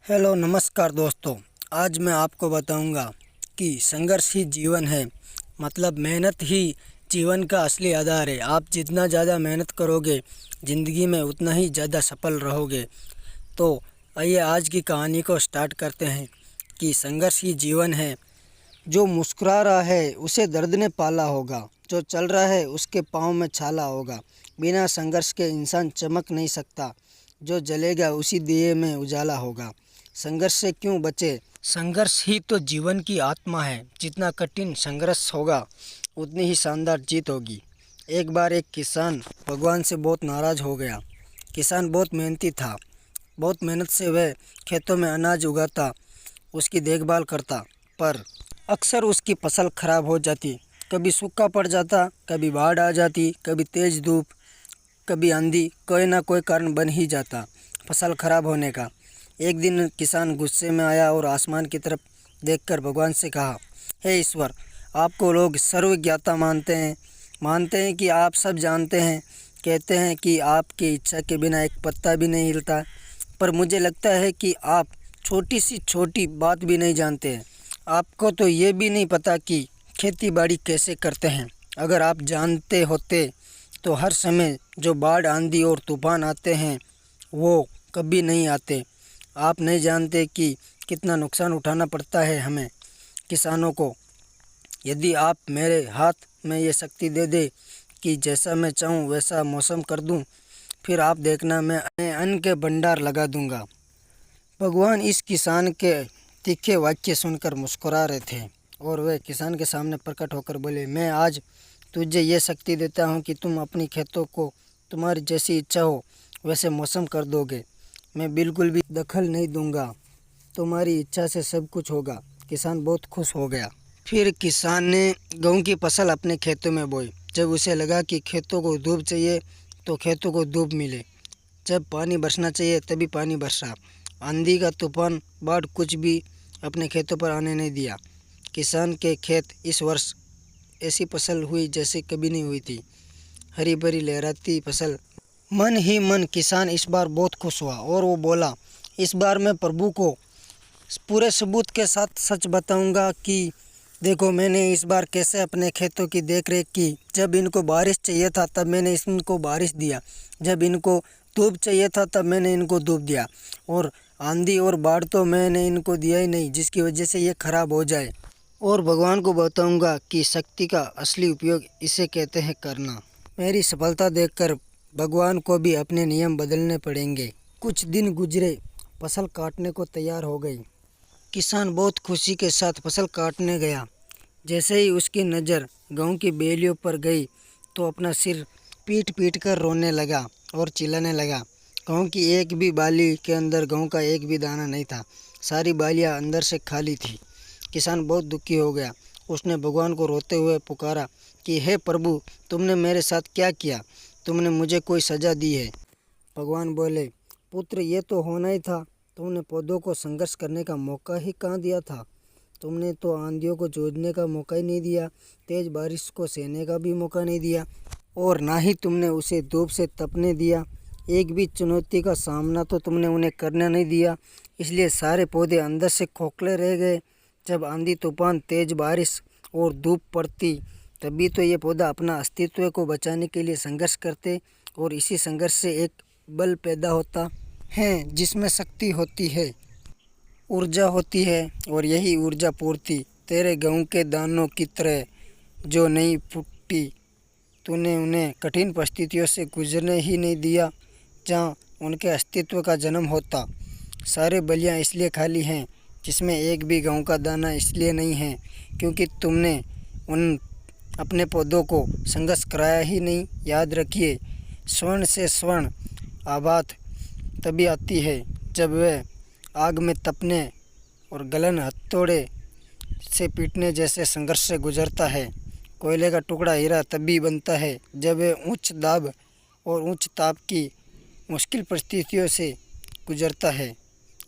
Hello नमस्कार दोस्तों। आज मैं आपको बताऊंगा कि संघर्ष ही जीवन है। मतलब मेहनत ही जीवन का असली आधार है। आप जितना ज़्यादा मेहनत करोगे ज़िंदगी में उतना ही ज़्यादा सफल रहोगे। तो आइए आज की कहानी को स्टार्ट करते हैं कि संघर्ष ही जीवन है। जो मुस्कुरा रहा है उसे दर्द ने पाला होगा, जो चल रहा है उसके पाँव में छाला होगा। बिना संघर्ष के इंसान चमक नहीं सकता, जो जलेगा उसी दिए में उजाला होगा। संघर्ष से क्यों बचे? संघर्ष ही तो जीवन की आत्मा है। जितना कठिन संघर्ष होगा उतनी ही शानदार जीत होगी। एक बार एक किसान भगवान से बहुत नाराज़ हो गया। किसान बहुत मेहनती था। बहुत मेहनत से वह खेतों में अनाज उगाता, उसकी देखभाल करता, पर अक्सर उसकी फसल खराब हो जाती। कभी सूखा पड़ जाता, कभी बाढ़ आ जाती, कभी तेज़ धूप, कभी आंधी, कोई ना कोई कारण बन ही जाता फसल खराब होने का। एक दिन किसान गुस्से में आया और आसमान की तरफ देखकर भगवान से कहा, हे ईश्वर, आपको लोग सर्वज्ञाता मानते हैं कि आप सब जानते हैं। कहते हैं कि आपकी इच्छा के बिना एक पत्ता भी नहीं हिलता, पर मुझे लगता है कि आप छोटी सी छोटी बात भी नहीं जानते हैं। आपको तो ये भी नहीं पता कि खेती बाड़ी कैसे करते हैं। अगर आप जानते होते तो हर समय जो बाढ़, आंधी और तूफान आते हैं वो कभी नहीं आते। आप नहीं जानते कि कितना नुकसान उठाना पड़ता है हमें किसानों को। यदि आप मेरे हाथ में ये शक्ति दे दे कि जैसा मैं चाहूँ वैसा मौसम कर दूँ, फिर आप देखना मैं अन्न के भंडार लगा दूँगा। भगवान इस किसान के तीखे वाक्य सुनकर मुस्कुरा रहे थे और वे किसान के सामने प्रकट होकर बोले, मैं आज तुझे ये शक्ति देता हूँ कि तुम अपनी खेतों को तुम्हारी जैसी इच्छा हो वैसे मौसम कर दोगे। मैं बिल्कुल भी दखल नहीं दूंगा, तुम्हारी इच्छा से सब कुछ होगा। किसान बहुत खुश हो गया। फिर किसान ने गेहूं की फसल अपने खेतों में बोई। जब उसे लगा कि खेतों को धूप चाहिए तो खेतों को धूप मिले, जब पानी बरसना चाहिए तभी पानी बरसा। आंधी का तूफान, बाढ़ कुछ भी अपने खेतों पर आने नहीं दिया। किसान के खेत इस वर्ष ऐसी फसल हुई जैसे कभी नहीं हुई थी। हरी भरी लहराती फसल। मन ही मन किसान इस बार बहुत खुश हुआ और वो बोला, इस बार मैं प्रभु को पूरे सबूत के साथ सच बताऊंगा कि देखो मैंने इस बार कैसे अपने खेतों की देखरेख की। जब इनको बारिश चाहिए था तब मैंने इनको बारिश दिया, जब इनको धूप चाहिए था तब मैंने इनको धूप दिया, और आंधी और बाढ़ तो मैंने इनको दिया ही नहीं जिसकी वजह से ये खराब हो जाए। और भगवान को बताऊंगा कि शक्ति का असली उपयोग इसे कहते हैं करना। मेरी सफलता देखकर भगवान को भी अपने नियम बदलने पड़ेंगे। कुछ दिन गुजरे, फसल काटने को तैयार हो गई। किसान बहुत खुशी के साथ फसल काटने गया। जैसे ही उसकी नज़र गेहूं की बेलियों पर गई तो अपना सिर पीट पीट कर रोने लगा और चिल्लाने लगा। गेहूं की एक भी बाली के अंदर गेहूं का एक भी दाना नहीं था। सारी बालियां अंदर से खाली थी। किसान बहुत दुखी हो गया। उसने भगवान को रोते हुए पुकारा कि हे प्रभु, तुमने मेरे साथ क्या किया? तुमने मुझे कोई सज़ा दी है? भगवान बोले, पुत्र, ये तो होना ही था। तुमने पौधों को संघर्ष करने का मौका ही कहाँ दिया था? तुमने तो आंधियों को जूझने का मौका ही नहीं दिया, तेज़ बारिश को सहने का भी मौका नहीं दिया, और ना ही तुमने उसे धूप से तपने दिया। एक भी चुनौती का सामना तो तुमने उन्हें करने नहीं दिया। इसलिए सारे पौधे अंदर से खोखले रह गए। जब आंधी, तूफान, तेज़ बारिश और धूप पड़ती तभी तो ये पौधा अपना अस्तित्व को बचाने के लिए संघर्ष करते, और इसी संघर्ष से एक बल पैदा होता है जिसमें शक्ति होती है, ऊर्जा होती है, और यही ऊर्जा पूर्ति तेरे गेहूं के दानों की तरह जो नहीं फूटी। तूने उन्हें कठिन परिस्थितियों से गुजरने ही नहीं दिया जहाँ उनके अस्तित्व का जन्म होता। सारे बलियाँ इसलिए खाली हैं जिसमें एक भी गेहूं का दाना इसलिए नहीं है क्योंकि तुमने उन अपने पौधों को संघर्ष कराया ही नहीं। याद रखिए, स्वर्ण से स्वर्ण आबाद तभी आती है जब वह आग में तपने और गलन हथौड़े से पीटने जैसे संघर्ष से गुजरता है। कोयले का टुकड़ा हीरा तभी बनता है जब वह उच्च दाब और उच्च ताप की मुश्किल परिस्थितियों से गुजरता है।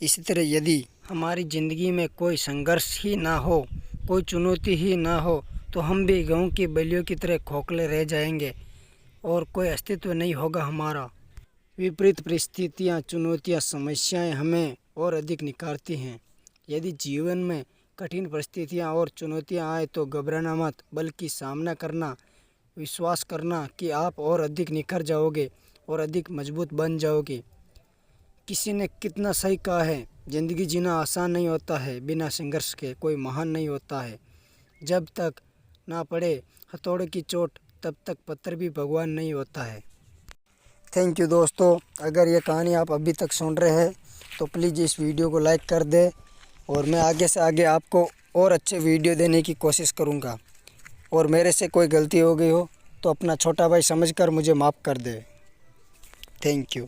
इसी तरह यदि हमारी ज़िंदगी में कोई संघर्ष ही ना हो, कोई चुनौती ही ना हो, तो हम भी गेहूं की बलियों की तरह खोखले रह जाएंगे और कोई अस्तित्व नहीं होगा हमारा। विपरीत परिस्थितियाँ, चुनौतियाँ, समस्याएं हमें और अधिक निखारती हैं। यदि जीवन में कठिन परिस्थितियां और चुनौतियां आए तो घबराना मत, बल्कि सामना करना, विश्वास करना कि आप और अधिक निखर जाओगे और अधिक मजबूत बन जाओगे। किसी ने कितना सही कहा है, ज़िंदगी जीना आसान नहीं होता है, बिना संघर्ष के कोई महान नहीं होता है। जब तक ना पड़े हथौड़े की चोट, तब तक पत्थर भी भगवान नहीं होता है। थैंक यू दोस्तों, अगर ये कहानी आप अभी तक सुन रहे हैं तो प्लीज़ इस वीडियो को लाइक कर दें और मैं आगे से आगे आपको और अच्छे वीडियो देने की कोशिश करूँगा। और मेरे से कोई गलती हो गई हो तो अपना छोटा भाई समझकर मुझे माफ़ कर दे। Thank you.